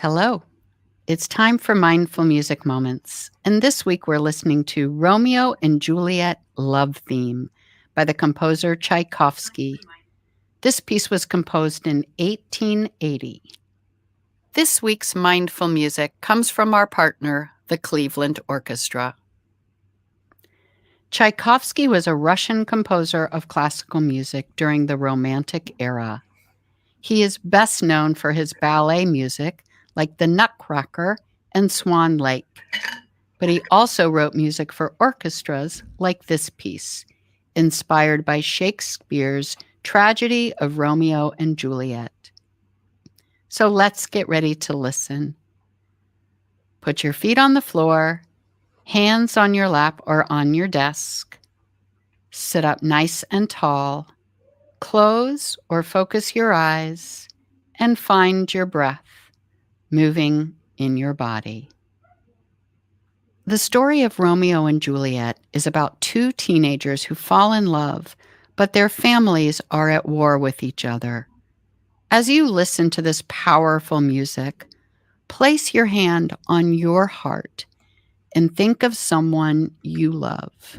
Hello. It's time for Mindful Music Moments. And this week we're listening to Romeo and Juliet Love Theme by the composer Tchaikovsky. This piece was composed in 1880. This week's Mindful Music comes from our partner, the Cleveland Orchestra. Tchaikovsky was a Russian composer of classical music during the Romantic era. He is best known for his ballet music, like The Nutcracker and Swan Lake. But he also wrote music for orchestras like this piece, inspired by Shakespeare's tragedy of Romeo and Juliet. So let's get ready to listen. Put your feet on the floor, hands on your lap or on your desk. Sit up nice and tall. Close or focus your eyes and find your breath moving in your body. The story of Romeo and Juliet is about two teenagers who fall in love, but their families are at war with each other. As you listen to this powerful music, place your hand on your heart and think of someone you love.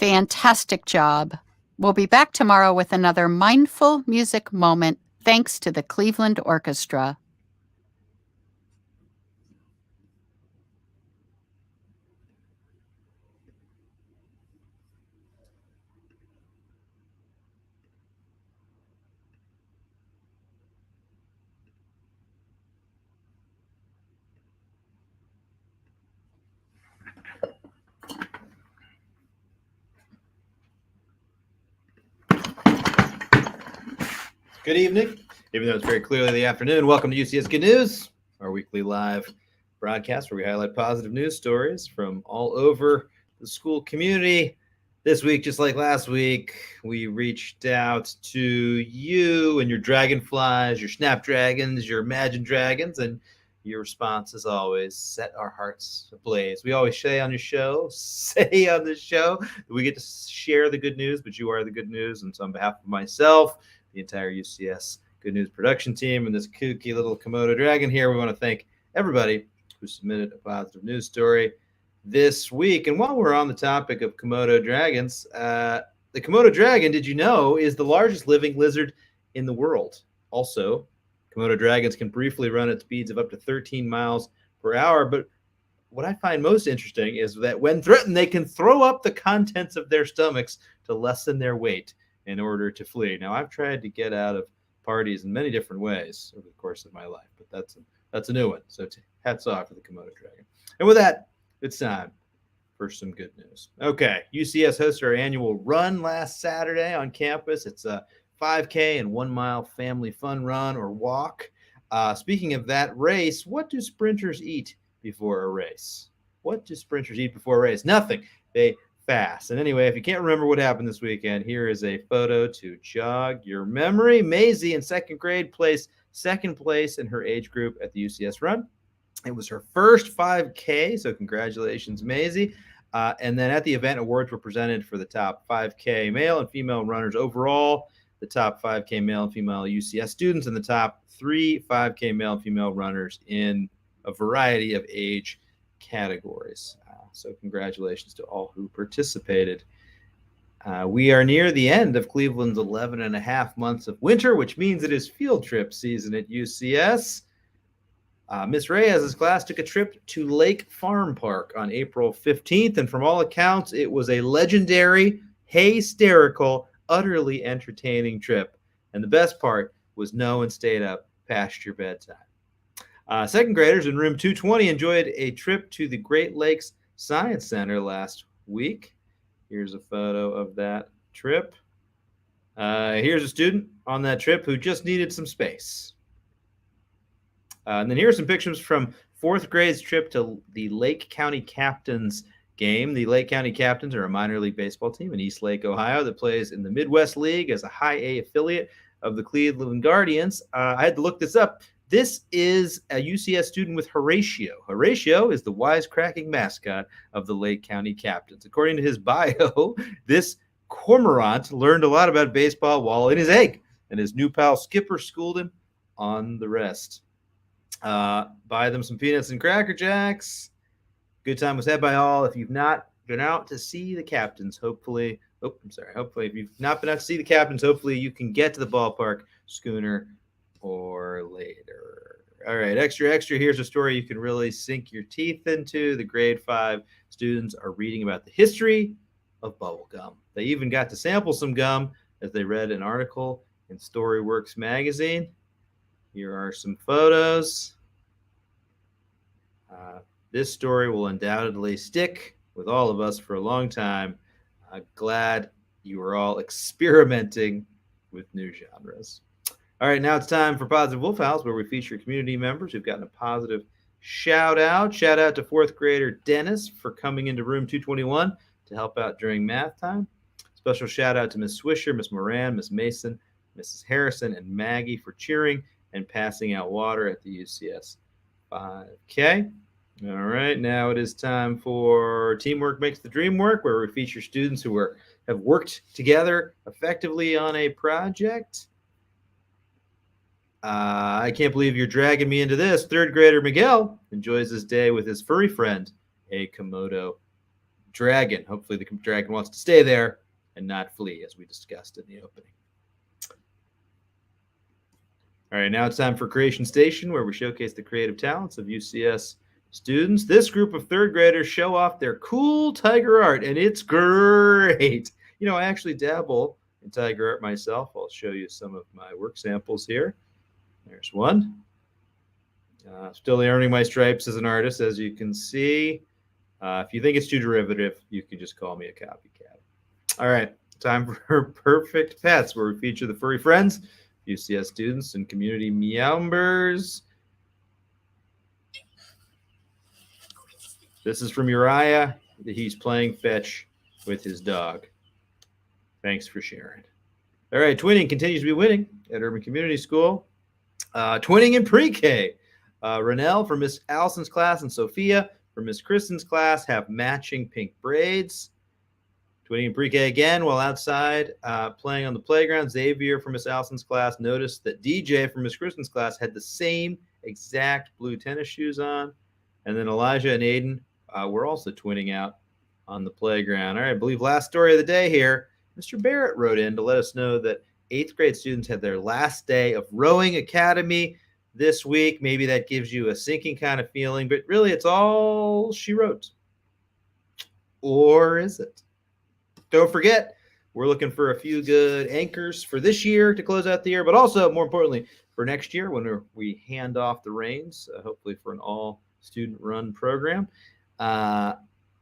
Fantastic job. We'll be back tomorrow with another mindful music moment thanks to the Cleveland Orchestra. Good evening, even though it's very clearly the afternoon. Welcome to UCS Good News. our weekly live broadcast where we highlight positive news stories from all over the school community. This week, just like last week, we reached out to you and your dragonflies, your snapdragons, your imagine dragons, and your response, as always, set our hearts ablaze. We always say on the show that we get to share the good news, but you are the good news. And so, on behalf of myself, the entire UCS Good News production team, and this kooky little Komodo dragon here, we want to thank everybody who submitted a positive news story this week. And while we're on the topic of Komodo dragons, the Komodo dragon, did you know, is the largest living lizard in the world. Also, Komodo dragons can briefly run at speeds of up to 13 miles per hour. But what I find most interesting is that when threatened, they can throw up the contents of their stomachs to lessen their weight in order to flee. Now, I've tried to get out of parties in many different ways over the course of my life, but that's a new one. So hats off to the Komodo dragon. And with that, it's time for some good news. Okay, UCS hosted our annual run last Saturday on campus. It's a 5K and 1 mile family fun run or walk. Speaking of that race, what do sprinters eat before a race? What do sprinters eat before a race? Nothing. They fast. And anyway, if you can't remember what happened this weekend, here is a photo to jog your memory. Maisie in second grade placed second place in her age group at the UCS run. It was her first 5K, so congratulations, Maisie. And then at the event, awards were presented for the top 5K male and female runners overall, the top 5K male and female UCS students, and the top 3 5K male and female runners in a variety of age categories. So congratulations to all who participated. We are near the end of Cleveland's 11 and a half months of winter, which means it is field trip season at UCS. Miss Reyes's class took a trip to Lake Farm Park on April 15th, and from all accounts, it was a legendary, hysterical, utterly entertaining trip. And the best part was no one stayed up past your bedtime. Second graders in room 220 enjoyed a trip to the Great Lakes Science Center last week. Here's a photo of that trip. Here's a student on that trip who just needed some space. And then here are some pictures from fourth grade's trip to the Lake County Captains game. The Lake County Captains are a minor league baseball team in East Lake, Ohio, that plays in the Midwest League as a high A affiliate of the Cleveland Guardians. I had to look this up. This is a UCS student with Horatio. Horatio is the wisecracking mascot of the Lake County Captains. According to his bio, this cormorant learned a lot about baseball while in his egg, and his new pal Skipper schooled him on the rest. Buy them some peanuts and Cracker Jacks. Good time was had by all. If you've not been out to see the Captains, hopefully if you've not been out to see the Captains, hopefully you can get to the ballpark sooner or later. All right, extra. Here's a story you can really sink your teeth into. The grade 5 students are reading about the history of bubble gum. They even got to sample some gum as they read an article in Storyworks magazine. Here are some photos. This story will undoubtedly stick with all of us for a long time. Glad you are all experimenting with new genres. All right, now it's time for Positive Wolf House, where we feature community members who've gotten a positive shout out. Shout out to fourth grader Dennis for coming into room 221 to help out during math time. Special shout out to Miss Swisher, Miss Moran, Miss Mason, Mrs. Harrison, and Maggie for cheering and passing out water at the UCS 5K. All right, now it is time for Teamwork Makes the Dream Work, where we feature students who have worked together effectively on a project. I can't believe you're dragging me into this. Third grader Miguel enjoys his day with his furry friend, a Komodo dragon. Hopefully the dragon wants to stay there and not flee, as we discussed in the opening. All right, now it's time for Creation Station, where we showcase the creative talents of UCS students. This group of third graders show off their cool tiger art, and it's great. You know, I actually dabble in tiger art myself. I'll show you some of my work samples here. There's one. Still earning my stripes as an artist, as you can see. If you think it's too derivative, you can just call me a copycat. All right, time for Perfect Pets, where we feature the furry friends, UCS students, and community meowmbers. This is from Uriah. He's playing fetch with his dog. Thanks for sharing. All right, twinning continues to be winning at Urban Community School. Twinning in pre-K. Renelle from Miss Allison's class and Sophia from Miss Kristen's class have matching pink braids. Twinning in pre-K again while outside playing on the playground. Xavier from Miss Allison's class noticed that DJ from Miss Kristen's class had the same exact blue tennis shoes on. And then Elijah and Aiden were also twinning out on the playground. All right, I believe last story of the day here. Mr. Barrett wrote in to let us know that 8th grade students had their last day of rowing academy this week. Maybe that gives you a sinking kind of feeling, but really it's all she wrote. Or is it? Don't forget, we're looking for a few good anchors for this year to close out the year, but also, more importantly, for next year when we hand off the reins, hopefully for an all-student-run program.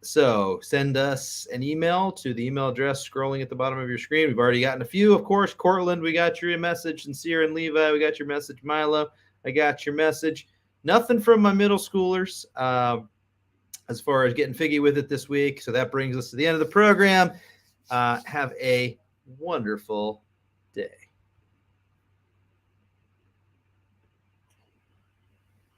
So send us an email to the email address scrolling at the bottom of your screen. We've already gotten a few, of course. Cortland, we got your message. Sincere and Levi, we got your message. Milo, I got your message. Nothing from my middle schoolers as far as getting figgy with it this week. So that brings us to the end of the program. Have a wonderful day.